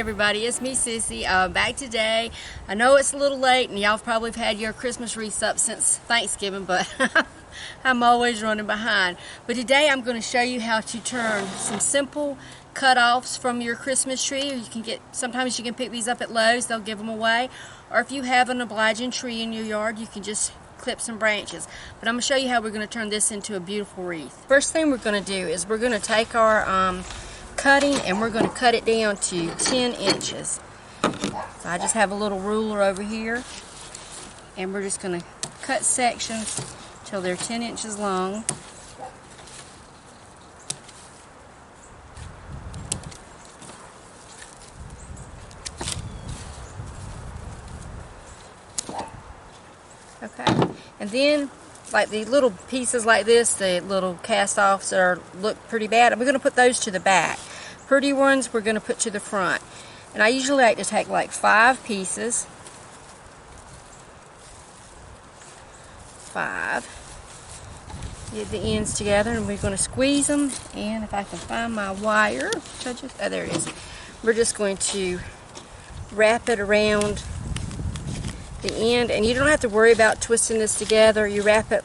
Everybody, it's me, Sissy, back today. I know it's a little late and y'all probably have had your Christmas wreaths up since Thanksgiving, but I'm always running behind. But today I'm going to show you how to turn some simple cut-offs from your Christmas tree. Sometimes you can pick these up at Lowe's, they'll give them away. Or if you have an obliging tree in your yard, you can just clip some branches. But I'm going to show you how we're going to turn this into a beautiful wreath. First thing we're going to do is we're going to take our cutting and we're going to cut it down to 10 inches. So I just have a little ruler over here and we're just going to cut sections till they're 10 inches long. Okay, and then like the little pieces like this, the little cast-offs that look pretty bad, we're going to put those to the back. Pretty ones we're going to put to the front. And I usually like to take like 5 pieces. 5. Get the ends together and we're going to squeeze them. And if I can find my wire, there it is. We're just going to wrap it around the end, and you don't have to worry about twisting this together. You wrap it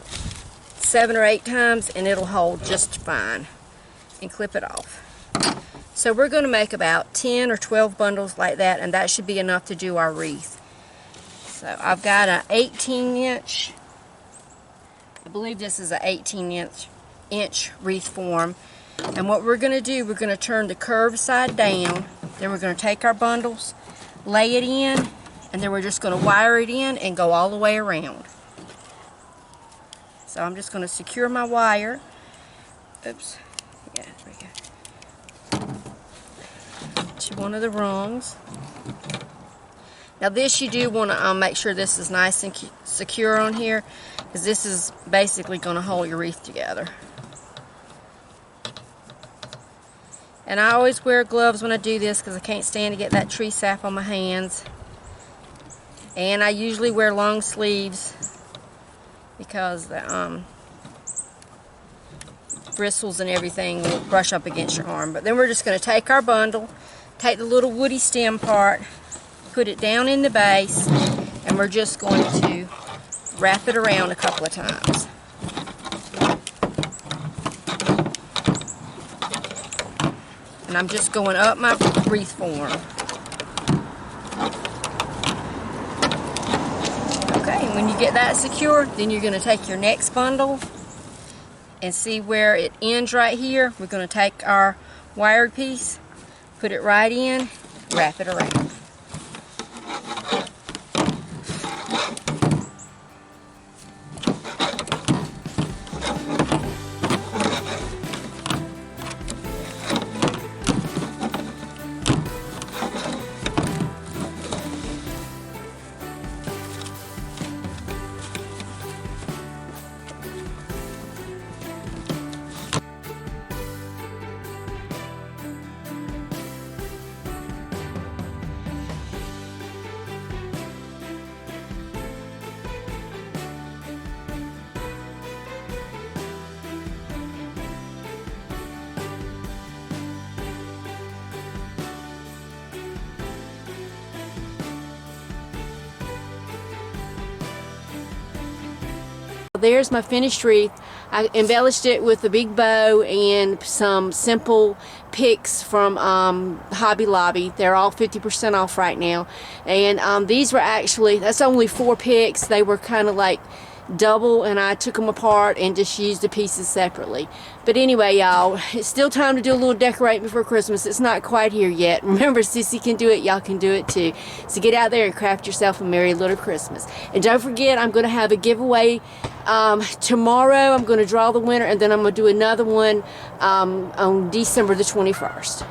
7 or 8 times and it'll hold just fine, and clip it off. So we're going to make about 10 or 12 bundles like that, and that should be enough to do our wreath. So I've got an 18-inch, I believe this is an 18-inch wreath form. And what we're going to do, we're going to turn the curved side down, then we're going to take our bundles, lay it in, and then we're just going to wire it in and go all the way around. So I'm just going to secure my wire. Oops. Yeah, there we go. To one of the rungs. Now this, you do want to make sure this is nice and secure on here, because this is basically going to hold your wreath together. And I always wear gloves when I do this because I can't stand to get that tree sap on my hands. And I usually wear long sleeves because the bristles and everything will brush up against your arm. But then we're just going to take our bundle, take the little woody stem part, put it down in the base, and we're just going to wrap it around a couple of times. And I'm just going up my wreath form. Okay, and when you get that secure, then you're going to take your next bundle and see where it ends right here. We're going to take our wired piece, put it right in, wrap it around. There's my finished wreath. I embellished it with a big bow and some simple picks from Hobby Lobby. They're all 50% off right now. And these were actually, that's only 4 picks. They were kind of like double, and I took them apart and just used the pieces separately. But anyway, y'all, it's still time to do a little decorating before Christmas. It's not quite here yet. Remember, Sissy can do it, y'all can do it too. So get out there and craft yourself a merry little Christmas. And don't forget, I'm going to have a giveaway tomorrow. I'm going to draw the winner, and then I'm going to do another one on December the 21st.